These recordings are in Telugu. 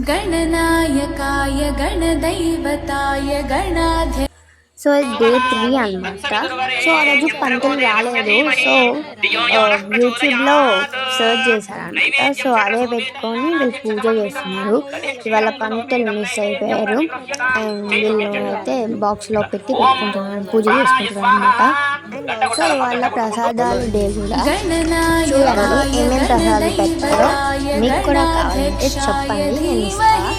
गणनायकाय गणदैवताय गणाध्य సో డే 3 అనమాట. సో ఆ రోజు పంతులు రాలేదు. సో యూట్యూబ్లో సర్చ్ చేశారనమాట. సో అదే పెట్టుకొని వీళ్ళు పూజ చేస్తున్నారు. ఇవాళ పంతులు మిస్ అయిపోయారు. అండ్ వీళ్ళు అయితే బాక్స్లో పెట్టి పెట్టుకుంటున్నారు, పూజ చేసుకుంటున్నారు అనమాట. అండ్ ఆల్సో ఇవాళ ప్రసాదాలు డే కూడా. చూడండి ఏమేమి ప్రసాదాలు పెట్టారో. మీకు కూడా కావాలంటే చెప్పండి, నేను ఇస్తాను.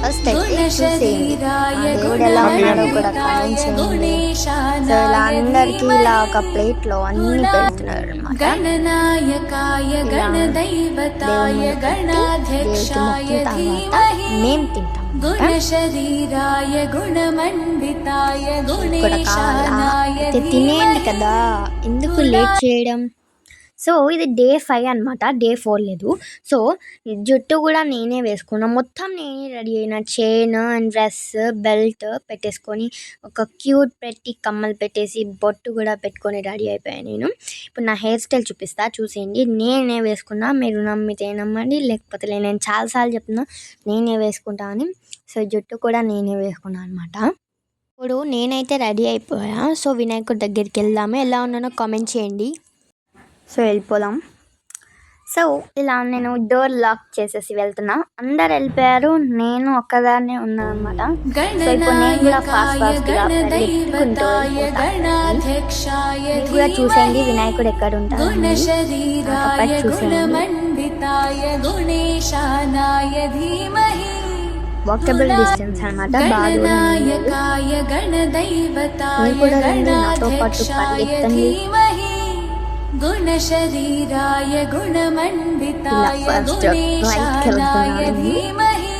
ఫస్ట్ అయితే చూసేయండి దేవుడు ఎలా ఉన్నాడో కూడా కామెంట్ చేయండి. సో ఇలా అందరికి ఇలా ఒక ప్లేట్లో అన్ని పెడుతున్నారు అనమాట. మేము తింటాం. తినేయండి కదా, ఎందుకు లేట్ చేయడం. సో ఇది డే 5 అనమాట, డే 4 లేదు. సో జుట్టు కూడా నేనే వేసుకున్నా, మొత్తం నేనే రెడీ అయినా. చైన్ అండ్ డ్రెస్ బెల్ట్ పెట్టేసుకొని ఒక క్యూట్ పెట్టి కమ్మలు పెట్టేసి బొట్టు కూడా పెట్టుకొని రెడీ అయిపోయాను నేను. ఇప్పుడు నా హెయిర్ స్టైల్ చూపిస్తా, చూసేయండి. నేనే వేసుకున్నా, మీరు నమ్మితే నమ్మండి, లేకపోతే నేను చాలాసార్లు చెప్తున్నా నేనే వేసుకుంటా అని. సో జుట్టు కూడా నేనే వేసుకున్నా అనమాట. ఇప్పుడు నేనైతే రెడీ అయిపోయా. సో వినాయకుడి దగ్గరికి వెళ్దాము, ఎలా ఉన్నానో కామెంట్ చేయండి. సో వెళ్ళిపోదాం. సో ఇలా నేను డోర్ లాక్ చేసేసి వెళ్తున్నా. అందరు వెళ్ళిపోయారు, నేను ఒక్కదాన్నే ఉన్నాను అనమాట. సో ఇప్పుడు నేను కూడా ఫాస్ట్గా కూడా చూసేయండి వినాయకుడు ఎక్కడ ఉంటారు చూసేయండి. వాకబుల్ డిస్టెన్స్ అనమాట, బాగా కూడా నాతో పాటు పరిగెత్తండి. गुणशरीराय गुणमण्डिताय गुणेशानाय धीमहि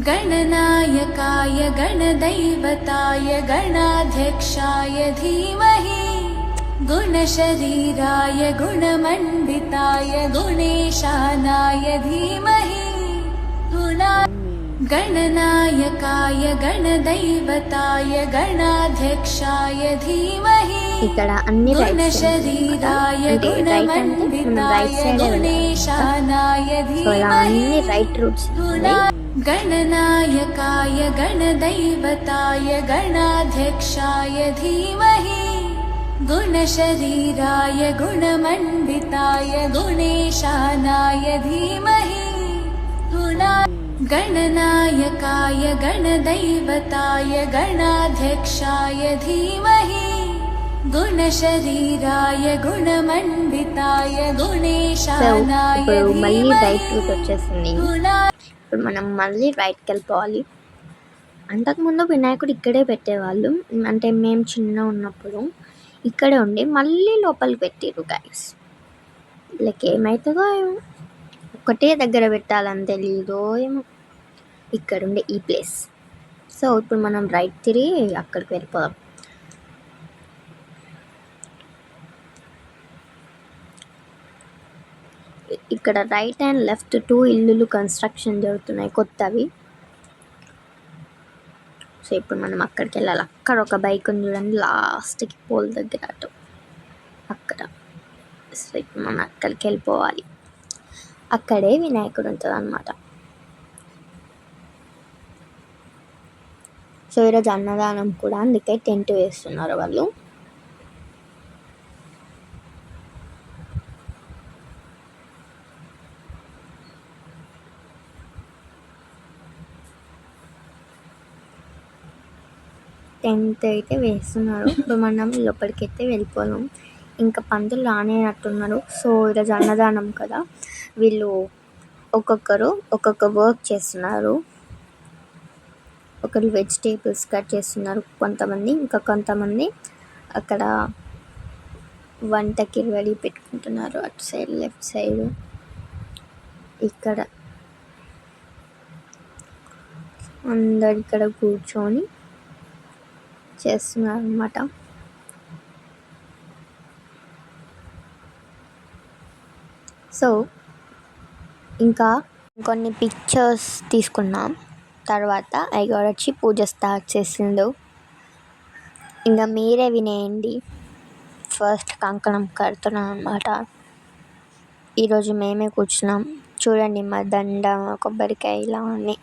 गणनायकाय गणदैवताय गणाध्यक्षाय धीमहि गुणशरीराय गुणमण्डिताय गुणेशानाय धीमहि गणनायकाय गणदैवताय गणाध्यक्षाय धीमहि ఇక్కడ అన్ని गुणशरीराय गुणमण्डिताय गुणेशानाय धीमहि రైట్ రూట్స్. गणनायकाय गणदैवताय गणाध्यक्षाय धीमहि गुणशरीराय गुणमण्डिताय गुणेशानाय धीमहि गणनायकाय गणदैवताय गणाध्यक्षाय धीमहि गुणशरीराय गुणमण्डिताय गुणेशानाय మళ్ళీ రైట్ రూట్ వచ్చేసింది. ఇప్పుడు మనం మళ్ళీ రైట్కి వెళ్ళిపోవాలి. అంతకుముందు వినాయకుడు ఇక్కడే పెట్టేవాళ్ళు, అంటే మేము చిన్న ఉన్నప్పుడు ఇక్కడే ఉండి మళ్ళీ లోపలికి పెట్టిరు గైస్. లైక్ ఏమవుతుందో ఏమో, ఒకటే దగ్గర పెట్టాలని తెలీదో ఏమో ఇక్కడ ఉండే ఈ ప్లేస్. సో ఇప్పుడు మనం రైట్ తిరిగి అక్కడికి వెళ్ళిపోదాం. ఇక్కడ రైట్ అండ్ లెఫ్ట్ 2 ఇల్లులు కన్స్ట్రక్షన్ జరుగుతున్నాయి, కొత్తవి. సో ఇప్పుడు మనం అక్కడికి వెళ్ళాలి. అక్కడ ఒక బైక్ ఉంది చూడండి, లాస్ట్కి పోల్ దగ్గర అటు అక్కడ. సో ఇప్పుడు మనం అక్కడికి వెళ్ళిపోవాలి. అక్కడే వినాయకుడు ఉంటుంది అన్నమాట. సో ఈరోజు అన్నదానం కూడా, అందుకే టెంట్ వేస్తున్నారు వాళ్ళు. టెంట్ అయితే వేస్తున్నారు. ఇప్పుడు మనం లోపలికి అయితే వెళ్ళిపోదాం. ఇంకా పంతులు రానేనట్టున్నారు. సో ఈరోజు అన్నదానం కదా, వీళ్ళు ఒక్కొక్కరు ఒక్కొక్క వర్క్ చేస్తున్నారు. ఒకరు వెజిటేబుల్స్ కట్ చేస్తున్నారు కొంతమంది, ఇంకా కొంతమంది అక్కడ వంటకి రెడీ పెట్టుకుంటున్నారు. అటు సైడ్ లెఫ్ట్ సైడ్ ఇక్కడ అందరు ఇక్కడ కూర్చొని చేస్తున్నారు అన్నమాట. సో ఇంకా కొన్ని పిక్చర్స్ తీసుకున్నాం. తర్వాత అయ్యగారు వచ్చి పూజ స్టార్ట్ చేసిండు. ఇంకా మీరే వినేయండి. ఫస్ట్ కంకణం కడుతున్నాం అన్నమాట. ఈరోజు మేమే కూర్చున్నాం. చూడండి మా దండ కొబ్బరికాయ ఇలా అన్నీ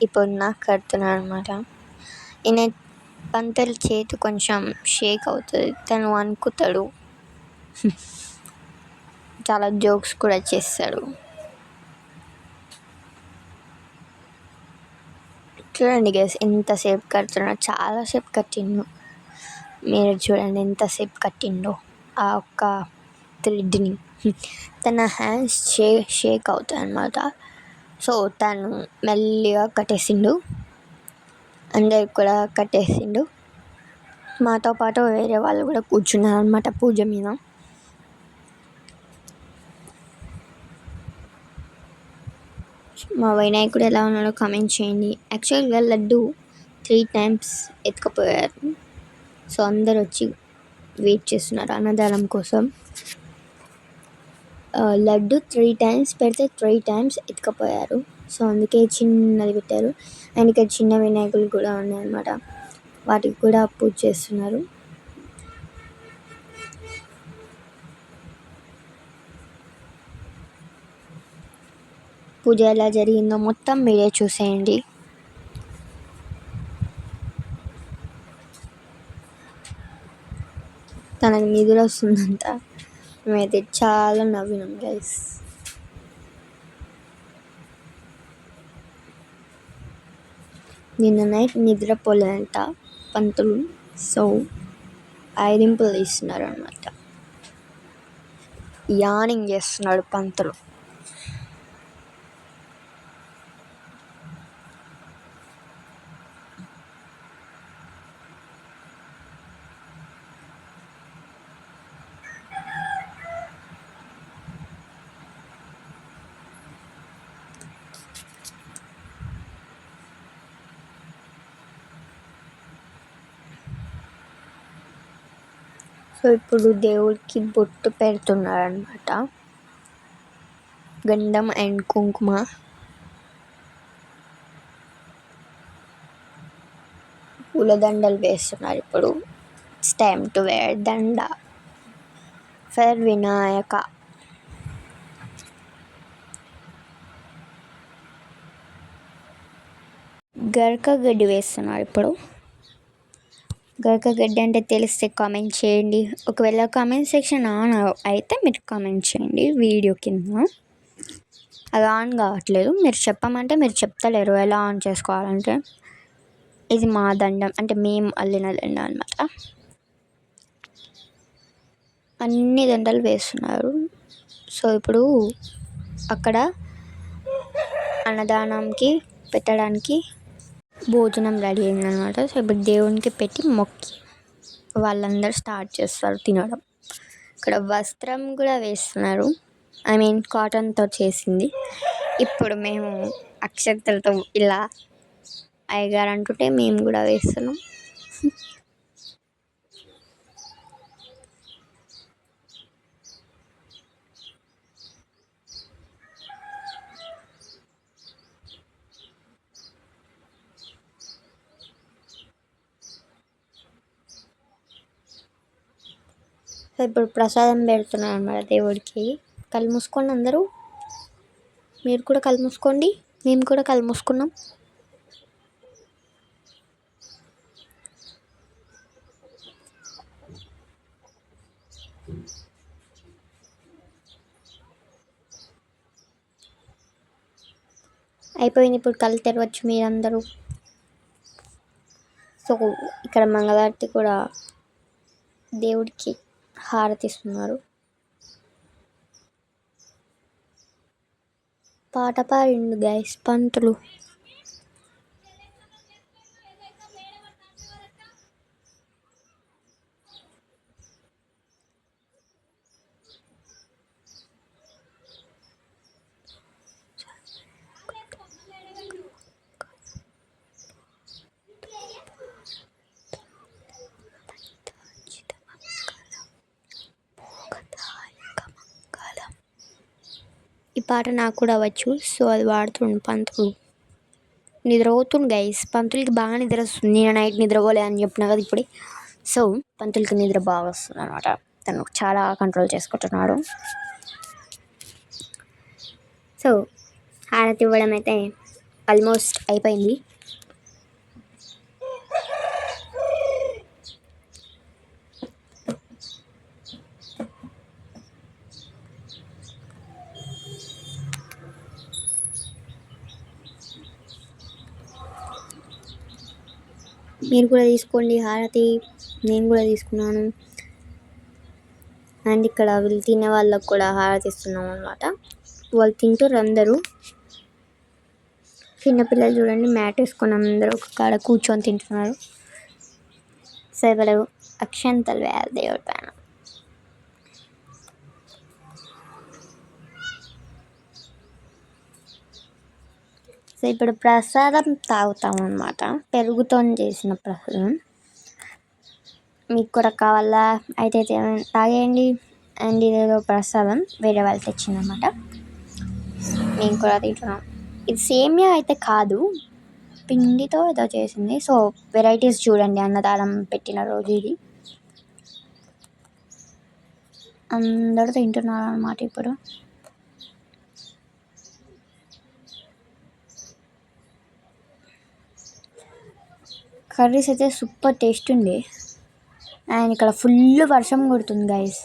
ఇప్పుడు నాకు కడుతున్నాను అనమాట. ఈయన పంతులు చేతి కొంచెం షేక్ అవుతుంది, తను అనుకుతాడు, చాలా జోక్స్ కూడా చేస్తాడు. చూడండి గైస్ ఎంతసేపు కడుతున్నాడు, చాలాసేపు కట్టిండు. మీరు చూడండి ఎంతసేపు కట్టిండో ఆ ఒక్క థ్రెడ్ని. తన హ్యాండ్స్ షేక్ అవుతాయి అన్నమాట. సో తను మెల్లిగా కట్టేసిండు, అందరికి కూడా కట్టేసిండు. మాతో పాటు వేరే వాళ్ళు కూడా కూర్చున్నారు అనమాట పూజ మీద. మా వినాయకుడు ఎలా ఉన్నాడో కామెంట్ చేయండి. యాక్చువల్గా లడ్డు 3 times ఎత్తుకుపోయారు. సో అందరు వచ్చి వెయిట్ చేస్తున్నారు అన్నదానం కోసం. లడ్డు 3 times పెడితే 3 times ఎత్తుకుపోయారు. సో అందుకే చిన్నది పెట్టారు. అండ్ ఇక్కడ చిన్న వినాయకులు కూడా ఉన్నాయన్నమాట, వాటికి కూడా పూజ చేస్తున్నారు. పూజ ఎలా జరిగిందో మొత్తం మీరే చూసేయండి. తనకు నిద్ర వస్తుందంట, మేమైతే చాలా నవ్వినాం గైస్. నిన్న నైట్ నిద్రపోలేదంట పంతులు, సో ఐదింపులు తీస్తున్నారు అనమాట. యానింగ్ చేస్తున్నాడు పంతులు. సో ఇప్పుడు దేవుడికి బొట్టు పెడుతున్నారు అనమాట, గంధం అండ్ కుంకుమ. పూలదండలు వేస్తున్నారు ఇప్పుడు. ఇట్స్ టైమ్ టు వేర్ దండ ఫర్ వినాయక. గరక గడ్డి వేస్తున్నారు ఇప్పుడు. గరక గడ్డి అంటే తెలిస్తే కామెంట్ చేయండి. ఒకవేళ కామెంట్ సెక్షన్ ఆన్ అయితే మీరు కామెంట్ చేయండి వీడియో కింద. అది ఆన్ కావట్లేదు, మీరు చెప్పమంటే మీరు చెప్తలేరు ఎలా ఆన్ చేసుకోవాలంటే. ఇది మా దండం, అంటే మేము అల్లిన దండం అనమాట. అన్ని దండలు వేస్తున్నారు. సో ఇప్పుడు అక్కడ అన్నదానంకి పెట్టడానికి భోజనం రెడీ అయిందనమాట. సో ఇప్పుడు దేవునికి పెట్టి మొక్కి వాళ్ళందరూ స్టార్ట్ చేస్తారు తినడం. ఇక్కడ వస్త్రం కూడా వేస్తున్నారు, ఐ మీన్ కాటన్తో చేసింది. ఇప్పుడు మేము అక్షతలతో ఇలా అయ్యగారు అంటుంటే మేము కూడా వేస్తున్నాం. ఇప్పుడు ప్రసాదం పెడుతున్నాను అన్నమాట దేవుడికి. కళ్ళు మూసుకోండి అందరూ, మీరు కూడా కళ్ళు మూసుకోండి, మేము కూడా కళ్ళు మూసుకున్నాం. అయిపోయింది, ఇప్పుడు కళ్ళు తెరవచ్చు మీరందరూ. సో ఇక్కడ మంగళారతి కూడా దేవుడికి హారతి ఇస్తున్నారు. పాట పాడిండు గైస్ పంతులు. ఈ పాట నాకు కూడా వచ్చు, సో అది వాడుతుండు పంతులు. నిద్రపోతుండు గైస్, పంతులకి బాగా నిద్ర వస్తుంది. నేను నైట్ నిద్రపోలే అని చెప్పిన కదా ఇప్పుడే. సో పంతులకి నిద్ర బాగా వస్తుంది అనమాట, తను చాలా కంట్రోల్ చేసుకుంటున్నాడు. సో హారతి ఇవ్వడం అయితే ఆల్మోస్ట్ అయిపోయింది. మీరు కూడా తీసుకోండి హారతి, నేను కూడా తీసుకున్నాను. అండ్ ఇక్కడ వీళ్ళు తినే వాళ్ళకు కూడా హారతి ఇస్తున్నాం అనమాట. వాళ్ళు తింటారు అందరూ. చిన్నపిల్లలు చూడండి మ్యాట్ వేసుకొని అందరూ ఒక కాడ కూర్చొని తింటున్నారు. సో ఇక్కడ అక్షంతలు వేయాలి దేవుడి పైన. సో ఇప్పుడు ప్రసాదం తాగుతాం అనమాట, పెరుగుతో చేసిన ప్రసాదం. మీకు కూడా కావాలా అయితే తాగేయండి. అండ్ ఇదేదో ప్రసాదం వేరే వాళ్ళు తెచ్చిందనమాట, నేను కూడా తింటున్నాను. ఇది సేమియా అయితే కాదు, పిండితో ఏదో చేసింది. సో వెరైటీస్ చూడండి, అన్నదానం పెట్టిన రోజు ఇది. అందరూ తింటున్నారు అనమాట ఇప్పుడు. కర్రీస్ అయితే సూపర్ టేస్ట్ ఉంది. అండ్ ఇక్కడ ఫుల్ వర్షం కొడుతుంది గైస్,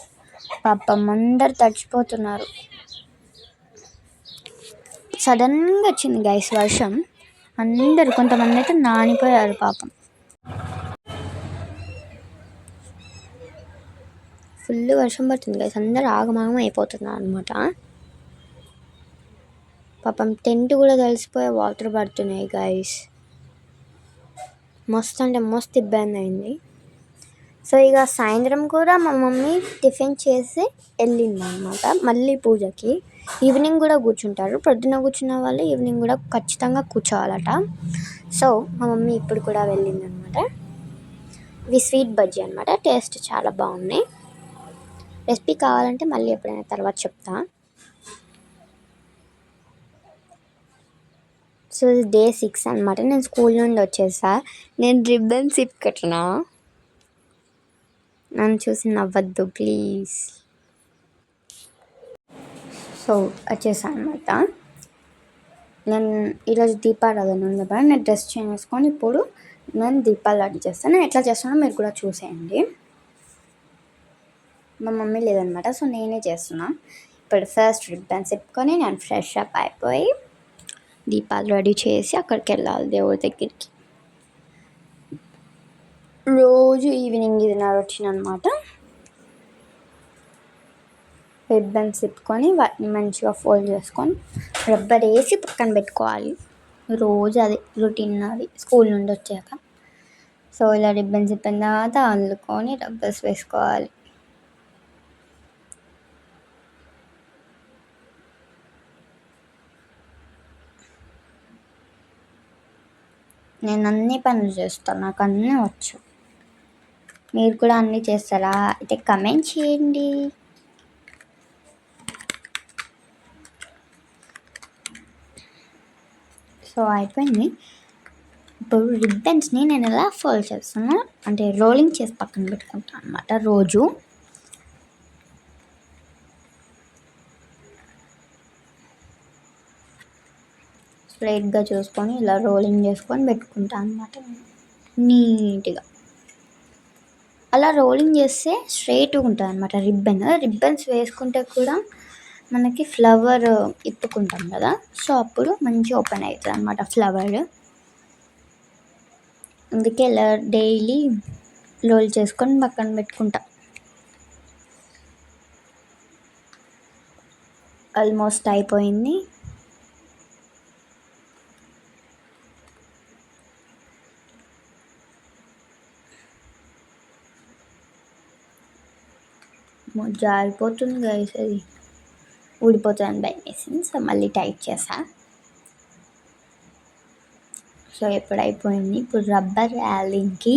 పాపం అందరు తడిచిపోతున్నారు. సడన్గా వచ్చింది గైస్ వర్షం, అందరు కొంతమంది అయితే నానిపోయారు పాపం. ఫుల్ వర్షం పడుతుంది గైస్, అందరు ఆగమాగం అయిపోతున్నారు అనమాట. పాపం టెంట్ కూడా తడిసిపోయి వాటర్ పడుతున్నాయి గైస్. మస్తు అంటే మస్తు ఇబ్బంది అయింది. సో ఇక సాయంత్రం కూడా మా మమ్మీ టిఫిన్ చేసి వెళ్ళింది అనమాట మళ్ళీ పూజకి. ఈవినింగ్ కూడా కూర్చుంటారు, పొద్దున్న కూర్చున్న వాళ్ళు ఈవినింగ్ కూడా ఖచ్చితంగా కూర్చోవాలట. సో మా మమ్మీ ఇప్పుడు కూడా వెళ్ళింది అనమాట. ఇవి స్వీట్ బజ్జీ అనమాట, టేస్ట్ చాలా బాగున్నాయి. రెసిపీ కావాలంటే మళ్ళీ ఎప్పుడైనా తర్వాత చెప్తా. సో డే 6 అనమాట. నేను స్కూల్ నుండి వచ్చేసా. నేను రిబ్బన్ సిప్ కట్టినా, నన్ను చూసి నవ్వద్దు ప్లీజ్. సో వచ్చేసా అనమాట. నేను ఈరోజు దీపారాధన ఉంది, నేను డ్రెస్ చేంజ్ చేసుకొని ఇప్పుడు నేను దీపాలు రెడీ చేస్తాను. నేను ఎట్లా చేస్తానో మీరు కూడా చూసేయండి. మా మమ్మీ లేదనమాట, సో నేనే చేస్తున్నా. ఇప్పుడు ఫస్ట్ రిబ్బన్ సిప్పుకొని నేను ఫ్రెష్ అప్ అయిపోయి దీపాలు రెడీ చేసి అక్కడికి వెళ్ళాలి దేవుడి దగ్గరికి. రోజు ఈవినింగ్ ఇది నా రొటీన్ అనమాట. రిబ్బన్ సిప్పుకొని వాటిని మంచిగా ఫోల్డ్ చేసుకొని రబ్బర్ వేసి పక్కన పెట్టుకోవాలి. రోజు అది రొటీన్ అది స్కూల్ నుండి వచ్చాక. సో ఇలా రిబ్బన్ సిప్పిన తర్వాత అల్లుకొని రబ్బర్స్ వేసుకోవాలి. నేను అన్ని పనులు చేస్తాను, నాకు అన్నీ వచ్చు. మీరు కూడా అన్నీ చేస్తారా అయితే కమెంట్ చేయండి. సో అయిపోయింది. ఇప్పుడు రిబ్బన్స్ని నేను ఎలా ఫోల్డ్ చేస్తాను అంటే రోలింగ్ చేసి పక్కన పెట్టుకుంటాను అనమాట. రోజు స్ట్రైట్గా చూసుకొని ఇలా రోలింగ్ చేసుకొని పెట్టుకుంటాను అనమాట నీట్గా. అలా రోలింగ్ చేస్తే స్ట్రైట్గా ఉంటుంది అనమాట రిబ్బన్స్ వేసుకుంటే కూడా మనకి ఫ్లవర్ ఇప్పుకుంటాం కదా, సో అప్పుడు మంచిగా ఓపెన్ అవుతుంది అనమాట ఫ్లవర్. అందుకే ఇలా డైలీ రోల్ చేసుకొని పక్కన పెట్టుకుంటా. ఆల్మోస్ట్ అయిపోయింది. జారిపోతుంది గైస్, అది ఊడిపోతుందని భయం వేసింది. సో మళ్ళీ టైట్ చేసా. సో ఎప్పుడు అయిపోయింది. ఇప్పుడు రబ్బర్ యాలింగ్కి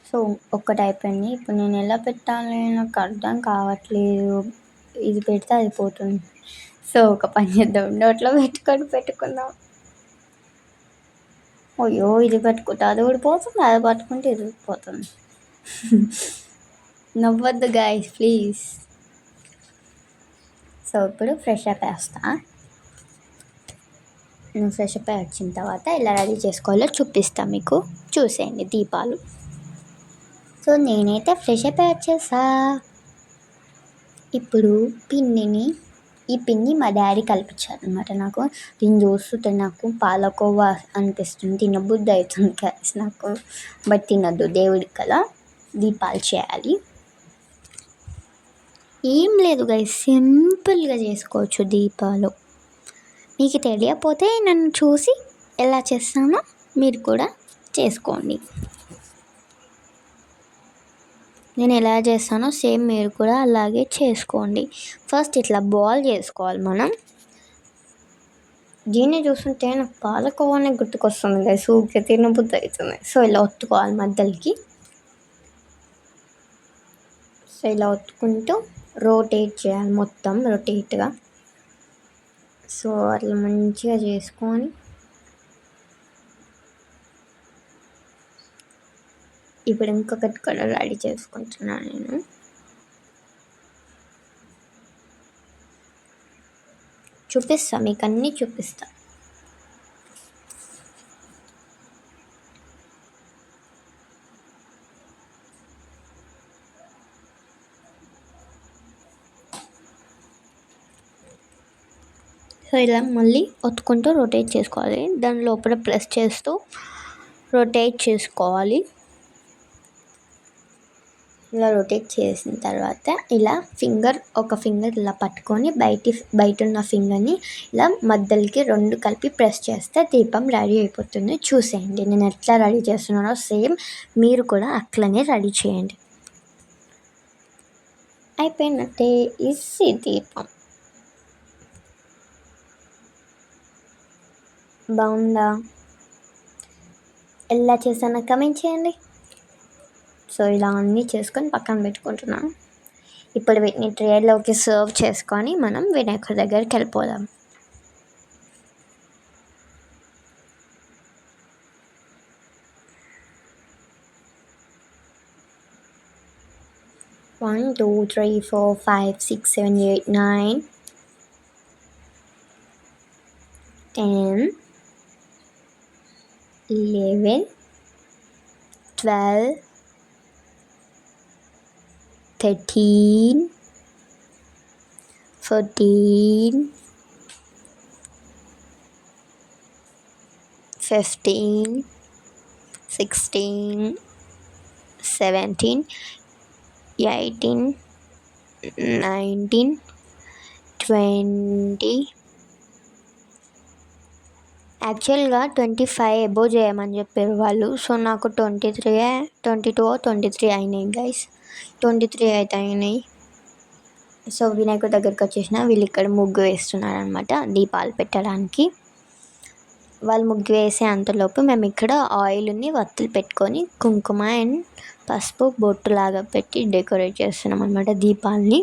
సో ఒక్కటి అయిపోయింది. ఇప్పుడు నేను ఎలా పెట్టాలి నాకు అర్థం కావట్లేదు. ఇది పెడితే అది పోతుంది. సో ఒక పని చేద్దాం, నోట్లో పెట్టుకుందాం. అయ్యో ఇది పట్టుకుంటే అది ఊడిపోతుంది, అది పట్టుకుంటే ఇది ఊడిపోతుంది. నవ్వద్దు గాయస్ ప్లీజ్. సో ఇప్పుడు ఫ్రెష్ అప్ వేస్తా. నేను ఫ్రెష్ అప్ వచ్చిన తర్వాత ఇలా రెడీ చేసుకోవాలో చూపిస్తాను మీకు, చూసేయండి దీపాలు. సో నేనైతే ఫ్రెష్ అప్ వచ్చేసా. ఇప్పుడు ఈ పిండి మా డాడీ కల్పించారు అనమాట. నాకు దీన్ని చూస్తుంటే నాకు పాలకోవా అనిపిస్తుంది, తినబుద్ధి అవుతుంది గైస్ నాకు. బట్ తినద్దు, దేవుడికి కదా దీపాలు చేయాలి. ఏం లేదు గైస్, సింపుల్గా చేసుకోవచ్చు దీపాలు. మీకు తెలియకపోతే నన్ను చూసి ఎలా చేస్తానో మీరు కూడా చేసుకోండి. నేను ఎలా చేస్తానో సేమ్ మీరు కూడా అలాగే చేసుకోండి. ఫస్ట్ ఇట్లా బాల్ చేసుకోవాలి మనం. దీన్ని చూస్తుంటే నాకు పాలకోవానే గుర్తుకొస్తుంది గైస్, ఊరికే తినబుద్ధి అవుతుంది. సో ఇలా ఒత్తుకోవాలి మధ్యలోకి. సో ఇలా ఒత్తుకుంటూ రోటేట్ చేయాలి, మొత్తం రొటేట్గా. సో అట్లా మంచిగా చేసుకొని ఇప్పుడు ఇంకొకటి కూడా రెడీ చేసుకుంటున్నాను నేను. చూపిస్తా మీకు, అన్నీ చూపిస్తా. సో ఇలా మళ్ళీ ఒత్తుకుంటూ రొటేట్ చేసుకోవాలి. దాని లోపల ప్రెస్ చేస్తూ రొటేట్ చేసుకోవాలి. ఇలా రొటేట్ చేసిన తర్వాత ఇలా ఒక ఫింగర్ ఇలా పట్టుకొని బయట ఉన్న ఫింగర్ని ఇలా మధ్యలోకి రెండు కలిపి ప్రెస్ చేస్తే దీపం రెడీ అయిపోతుంది. చూసేయండి నేను ఎట్లా రెడీ చేస్తున్నానో, సేమ్ మీరు కూడా అట్లనే రెడీ చేయండి. అయిపోయినట్టే, ఈజీ దీపం. బాగుందా? ఎలా చేశానో కమెంట్ చేయండి. సో ఇలా అన్నీ చేసుకొని పక్కన పెట్టుకుంటున్నాను. ఇప్పుడు వీటిని ట్రేలోకి సర్వ్ చేసుకొని మనం వినాయకుడి దగ్గరికి వెళ్ళిపోదాం. One, 2, 3, 4, 5, 6, 7, 8, 9, 10, 11, 12, 13, 14, 15, 16, 17, 18, 19, 20. యాక్చువల్గా 25 అబోవ్ చేయమని చెప్పారు వాళ్ళు. సో నాకు 22 or 23 అయినాయి గైస్. 23 అయితే అయినాయి. సో వినాయకుడి దగ్గరికి వచ్చేసిన వీళ్ళు ఇక్కడ ముగ్గు వేస్తున్నారు అనమాట, దీపాలు పెట్టడానికి. వాళ్ళు ముగ్గు వేసే అంతలోపు మేము ఇక్కడ ఆయిల్ని వత్తులు పెట్టుకొని కుంకుమ అండ్ పసుపు బొట్టులాగా పెట్టి డెకరేట్ చేస్తున్నాం అనమాట దీపాలని.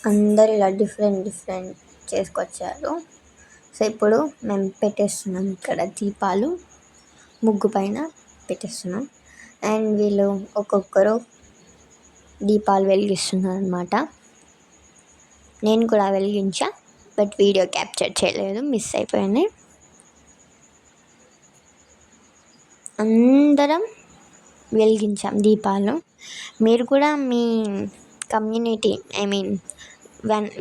అందరు ఇలా డిఫరెంట్ చేసుకొచ్చారు. సో ఇప్పుడు మేము పెట్టేస్తున్నాం ఇక్కడ దీపాలు, ముగ్గు పైన పెట్టేస్తున్నాం. అండ్ వీళ్ళు ఒక్కొక్కరు దీపాలు వెలిగిస్తున్నారు అనమాట. నేను కూడా వెలిగించా, బట్ వీడియో క్యాప్చర్ చేయలేదు, మిస్ అయిపోయింది. అందరం వెలిగించాం దీపాలు. మీరు కూడా మీ కమ్యూనిటీ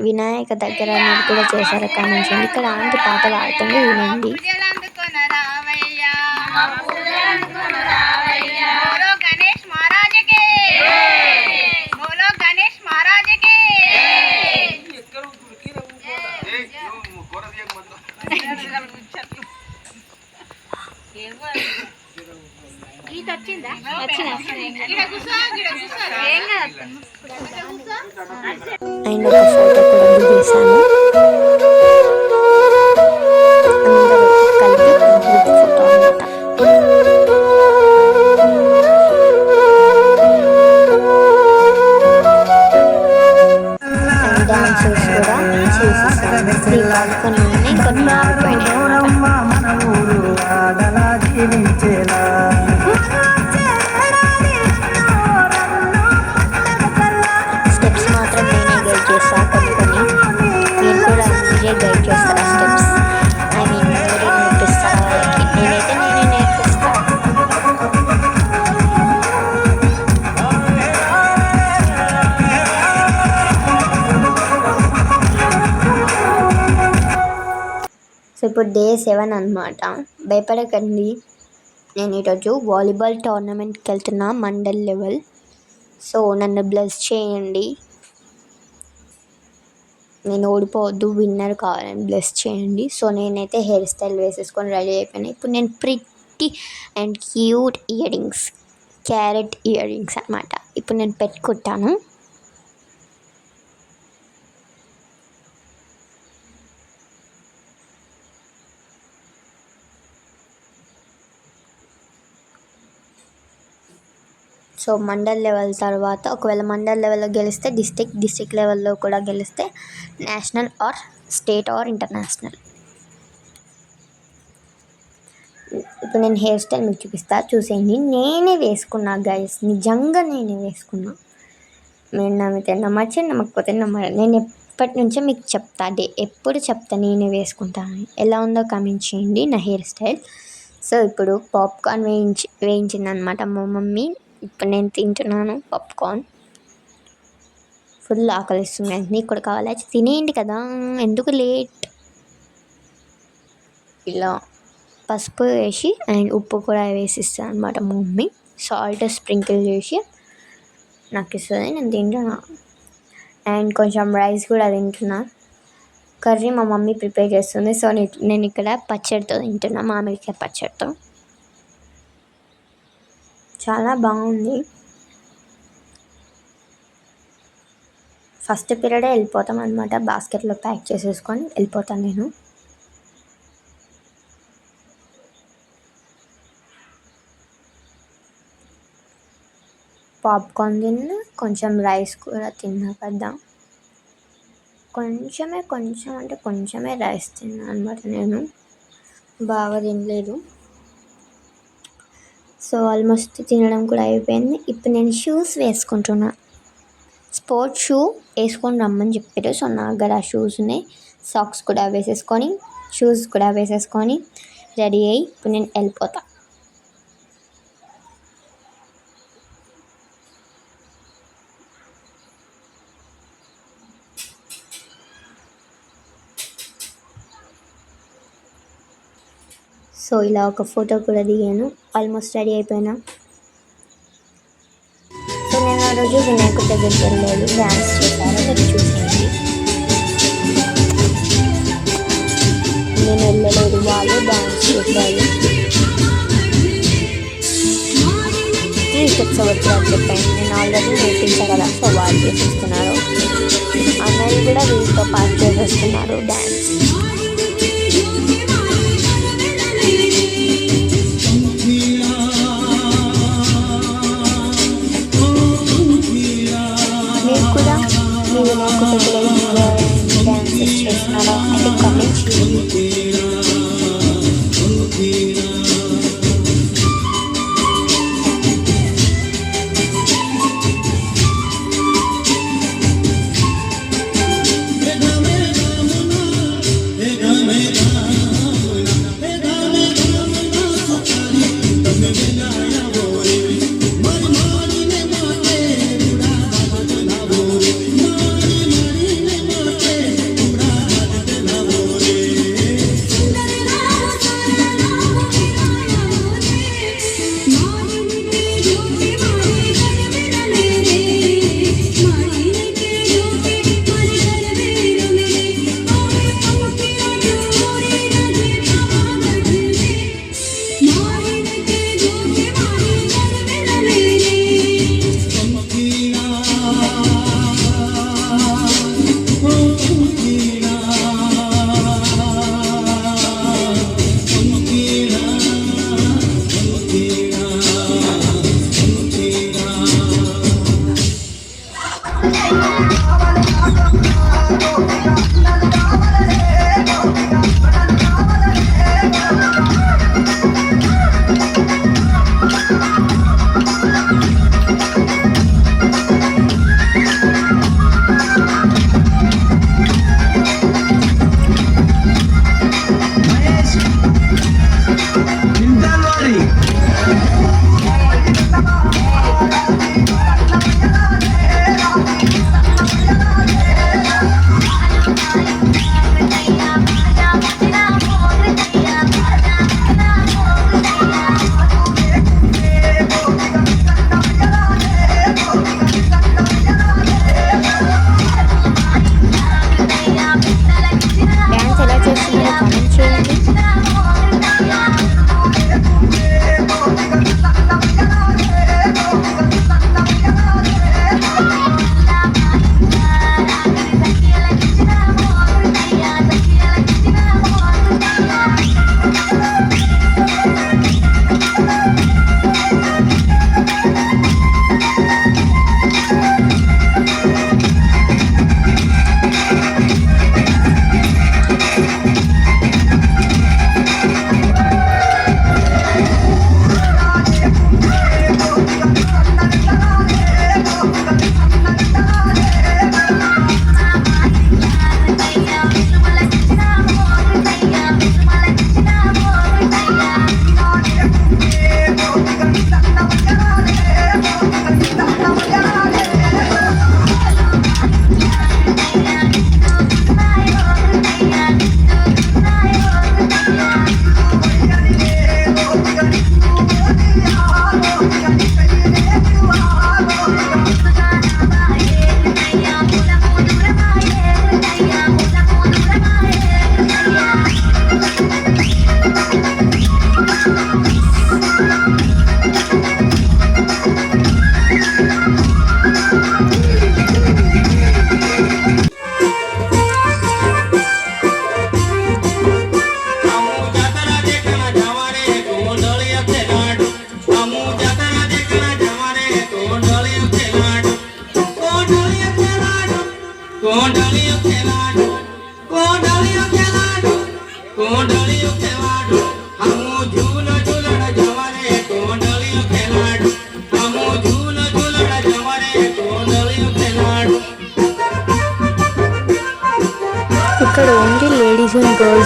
వినాయక దగ్గర మీరు కూడా చేశారా కామెంట్ చేయండి. ఇక్కడ ఆంటీ పాటలు ఆడుతుంది, వినండి. అండ్ ఒక ఫోటో కూడా దిగేసాను. అందరూ కలిపి గ్రూప్ ఫోటో అనమాట. అండ్ డాన్సెస్ కూడా చేసేసాను. దీపాలు కొన్ని ఉన్నాయి, కొన్ని ఆగిపోయినాయి. ఇప్పుడు డే 7 అనమాట. భయపడకండి, నేను ఈరోజు వాలీబాల్ టోర్నమెంట్కి వెళ్తున్నా, మండల్ లెవెల్. సో నన్ను బ్లెస్ చేయండి, నేను ఓడిపోవద్దు, విన్నర్ కావాలని బ్లెస్ చేయండి. సో నేనైతే హెయిర్ స్టైల్ వేసేసుకొని రెడీ అయిపోయినా. ఇప్పుడు నేను pretty and cute ear rings, carrot ear rings అనమాట, ఇప్పుడు నేను పెట్టుకుంటాను. సో మండల్ లెవెల్ తర్వాత, ఒకవేళ మండల్ లెవెల్లో గెలిస్తే డిస్టిక్ లెవెల్లో కూడా గెలిస్తే national or state or international. ఇప్పుడు నేను హెయిర్ స్టైల్ మీకు చూపిస్తా, చూసేయండి. నేనే వేసుకున్నా గైస్, నిజంగా నేనే వేసుకున్నా. మీరు నమ్మితే నమ్మచ్చు, నమ్మకపోతే నమ్మరు. నేను ఎప్పటి నుంచో మీకు చెప్తా, ఎప్పుడు చెప్తా నేనే వేసుకుంటానని. ఎలా ఉందో కామెంట్ చేయండి నా హెయిర్ స్టైల్. సో ఇప్పుడు పాప్కార్న్ వేయించింది అనమాట మా మమ్మీ. ఇప్పుడు నేను తింటున్నాను పాప్కార్న్. ఫుల్ ఆకలిస్తుంది, నీకు కూడా కావాలి, తినేయండి కదా, ఎందుకు లేట్. ఇలా పసుపు వేసి అండ్ ఉప్పు కూడా వేసిస్తాను అనమాట మా మమ్మీ. సాల్ట్ స్ప్రింకిల్ చేసి నాకు ఇస్తుంది, నేను తింటున్నా. అండ్ కొంచెం రైస్ కూడా తింటున్నా. కర్రీ మా మమ్మీ ప్రిపేర్ చేస్తుంది. సో నేను ఇక్కడ పచ్చడితో తింటున్నా, మామిడికాయ పచ్చడితో. చాలా బాగుంది. ఫస్ట్ పీరియడే వెళ్ళిపోతాం అనమాట, బాస్కెట్లో ప్యాక్ చేసేసుకొని వెళ్ళిపోతాను నేను. పాప్కార్న్ తిన్నా, కొంచెం రైస్ కూడా తిన్నా కదా, కొంచెమే రైస్ తిన్నా అనమాట నేను, బాగా తినలేదు. సో ఆల్మోస్ట్ తినడం కూడా అయిపోయింది. ఇప్పుడు నేను షూస్ వేసుకుంటున్నా. స్పోర్ట్స్ షూ వేసుకొని రమ్మని చెప్పారు. సో నా దగ్గర ఆ షూస్ ఉన్నాయి. సాక్స్ కూడా వేసేసుకొని, షూస్ కూడా వేసేసుకొని రెడీ అయ్యి ఇప్పుడు నేను వెళ్ళిపోతా. సో ఇలా ఒక ఫోటో కూడా దిగాను, ఆల్మోస్ట్ రెడీ అయిపోయినా. సో నేను ఆ రోజు వినాయకుడి దగ్గరికి వెళ్ళలేదు, డ్యాన్స్ చేశాను, మీరు చూసేయండి. నేను వెళ్ళలేదు, వాళ్ళు డ్యాన్స్ చేశారు. 3 స్టెప్స్ వచ్చారు చెప్పండి, నేను ఆల్రెడీ నేర్పించాను కదా. సో వాళ్ళు చేసేస్తున్నారు, అన్నయ్య కూడా వీళ్ళతో పాటు చేసేస్తున్నారు డ్యాన్స్. మీరు కూడా మీ వినాయకుడి దగ్గర డ్యాన్సెస్ చేస్తున్నారా అయితే కామెంట్ చేయండి.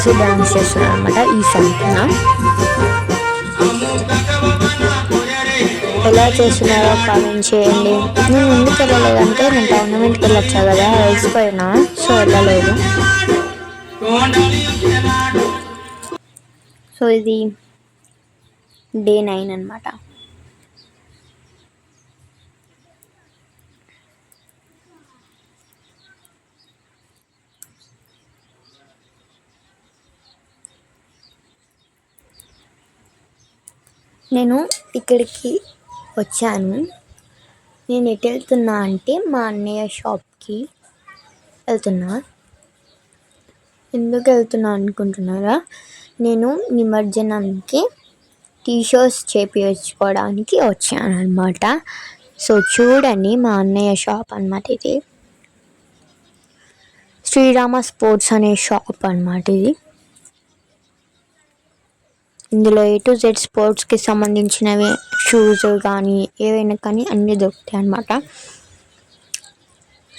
కలిసి డాన్స్ చేస్తున్నారు అనమాట ఈ సాంగ్ పైన. ఎలా చేస్తున్నారో కామెంట్ చేయండి. నేను ఎందుకు వెళ్ళలేదంటే నేను టోర్నమెంట్కి వెళ్ళొచ్చా కదా, వేసిపోయినా, సో వెళ్ళలేదు. సో ఇది డే 9 అనమాట. నేను ఇక్కడికి వచ్చాను. నేను ఎటు వెళ్తున్నా అంటే మా అన్నయ్య షాప్కి వెళ్తున్నా. ఎందుకు వెళ్తున్నా అనుకుంటున్నారా? నేను నిమజ్జనంకి టీషర్ట్స్ చేయించుకోవడానికి వచ్చాను అనమాట. సో చూడండి, మా అన్నయ్య షాప్ అనమాట ఇది. శ్రీరామ స్పోర్ట్స్ అనే షాప్ అనమాట ఇది. ఇందులో A to Z స్పోర్ట్స్కి సంబంధించినవి, షూస్ కానీ ఏవైనా కానీ అన్నీ దొరుకుతాయి అన్నమాట.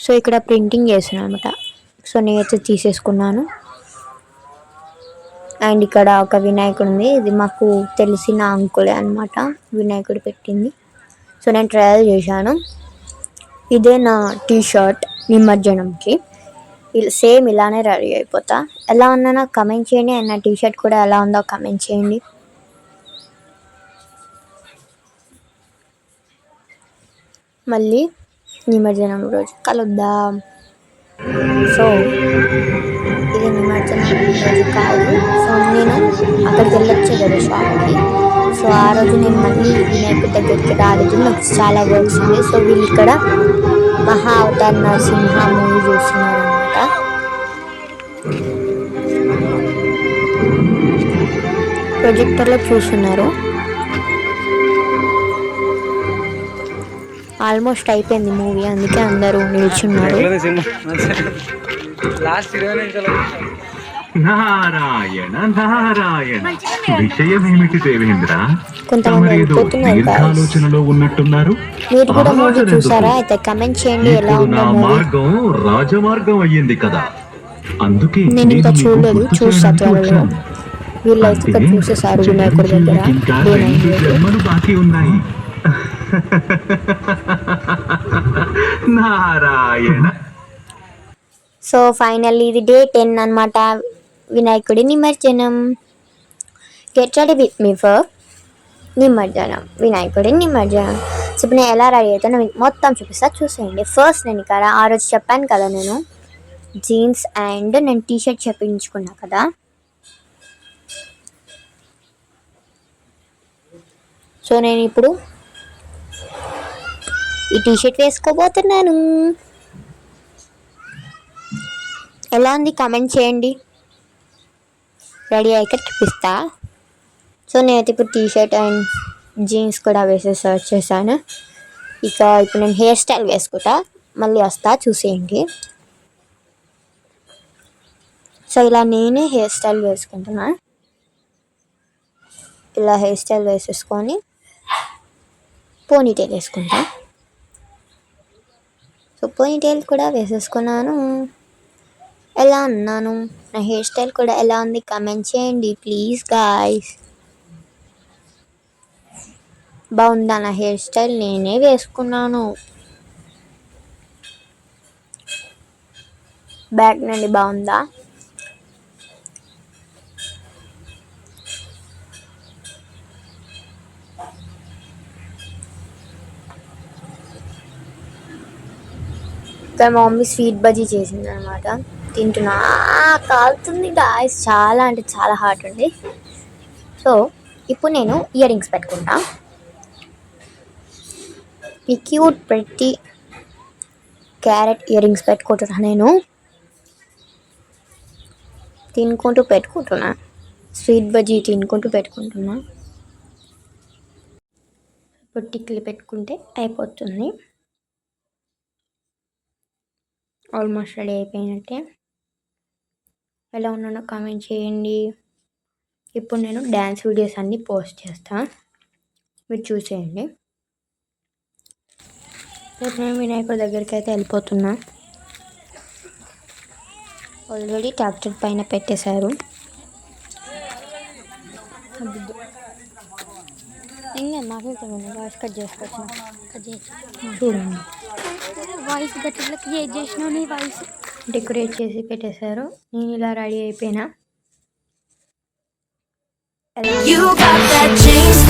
సో ఇక్కడ ప్రింటింగ్ చేస్తున్నాను అనమాట. సో నేనైతే తీసేసుకున్నాను. అండ్ ఇక్కడ ఒక వినాయకుడు ఉంది. ఇది మాకు తెలిసిన అంకులే అనమాట వినాయకుడు పెట్టింది. సో నేను ట్రయల్ చేశాను. ఇదే నా టీషర్ట్ నిమజ్జనంకి. సేమ్ ఇలానే రెడీ అయిపోతా. ఎలా ఉన్నా నాకు కమెంట్ చేయండి. అండ్ నా టీషర్ట్ కూడా ఎలా ఉందో కమెంట్ చేయండి. మళ్ళీ నిమజ్జనం రోజు కలుద్దాం. సో ఇది నిమజ్జనం రోజు కాదు. సో నేను అక్కడికి వెళ్ళొచ్చు కదా షాప్కి. సో ఆ రోజు నేను మళ్ళీ వినాయకుడి దగ్గరికి రాలేదు. నాకు చాలా వర్క్స్ ఉంది. సో వీళ్ళు ఇక్కడ మహా అవతార్ నరసింహ మూవీ చూస్తున్నారు అనమాట. ప్రొజెక్టర్లో చూస్తున్నారు. ఆల్మోస్ట్ అయిపోయింది మూవీ, అందుకే అందరూ నిల్చున్నారు. నారాయణ నారాయణ, విషయమేమిటి దేవేంద్ర? కొంతమంది ఆలోచనలో ఉన్నట్టున్నారు. మీరు కూడా మూవీ చూసారా? అయితే కమెంట్ చేయండి ఎలా ఉందో మూవీ. మార్గం రాజమార్గం అయ్యింది కదా, అందుకే నేను ఇంకా చూడలేదు, చూస్తా త్వరలో. వీళ్ళైతే ఇక్కడ చూసేసారు వినాయకుడి దగ్గర. జన్మలు బాకీ ఉన్నాయి. నారాయణ. సో ఫైనల్లీ ఇది డే 10 అనమాట, వినాయకుడి నిమజ్జనం. Get ready with me for నిమజ్జనం, వినాయకుడి నిమజ్జనం. సో ఇప్పుడు నేను ఎలా రెడీ అవుతానో మీకు మొత్తం చూపిస్తా, చూసేయండి. ఫస్ట్ నేను ఇక్కడ ఆ రోజు చెప్పాను కదా, నేను జీన్స్ అండ్ నేను టీషర్ట్ చెప్పించుకున్నా కదా. సో నేను ఇప్పుడు ఈ టీషర్ట్ వేసుకోబోతున్నాను. ఎలా ఉంది కామెంట్ చేయండి. రెడీ అయ్యాక చూపిస్తా. సో నేనైతే ఇప్పుడు టీషర్ట్ అండ్ జీన్స్ కూడా వచ్చేసాను. ఇక ఇప్పుడు నేను హెయిర్ స్టైల్ వేసుకుంటా, మళ్ళీ వస్తా, చూసేయండి. సో ఇలా నేనే హెయిర్ స్టైల్ వేసుకుంటున్నా. ఇలా హెయిర్ స్టైల్ వేసేసుకొని పోనీటైల్ వేసుకుంటా. సో పోనీటైల్ కూడా వేసేసుకున్నాను. ఎలా ఉన్నాను, నా హెయిర్ స్టైల్ కూడా ఎలా ఉంది కామెంట్ చేయండి ప్లీజ్ గాయ్స్. బాగుందా నా హెయిర్ స్టైల్? నేనే వేసుకున్నాను. బ్యాక్ నుండి బాగుందా? ఇక్కడ మా మమ్మీ స్వీట్ బజ్జీ చేసింది అనమాట, తింటున్నా. కాలుతుంది గాయస్, చాలా అంటే చాలా హాట్ ఉంది. సో ఇప్పుడు నేను ఇయర్ రింగ్స్ పెట్టుకుంటా. ఈ క్యూట్ పెట్టి క్యారెట్ ఇయర్ రింగ్స్ పెట్టుకుంటున్నా. నేను తినుకుంటూ పెట్టుకుంటున్నా, స్వీట్ బజ్జీ తినుకుంటూ పెట్టుకుంటున్నా. ఇప్పుడు టిక్లు పెట్టుకుంటే అయిపోతుంది. ఆల్మోస్ట్ రెడీ అయిపోయినట్టే. ఎలా ఉన్నానో కామెంట్ చేయండి. ఇప్పుడు నేను డ్యాన్స్ వీడియోస్ అన్నీ పోస్ట్ చేస్తాను, మీరు చూసేయండి. రేపు నేను వినాయకుడి దగ్గరికి అయితే వెళ్ళిపోతున్నా. ఆల్రెడీ ట్రాక్టర్ పైన పెట్టేశారు. ఇంకా మాట్లాడుతున్నాను వాయిస్ కట్ చేసుకోవచ్చు కట్ చేయొచ్చు చూడండి వాయిస్ గట్టిగా క్రియేట్ చేసిన నీ వాయిస్ డెకరేట్ చేసి పెట్టేశారు నేను ఇలా రెడీ అయిపోయినా You got that chain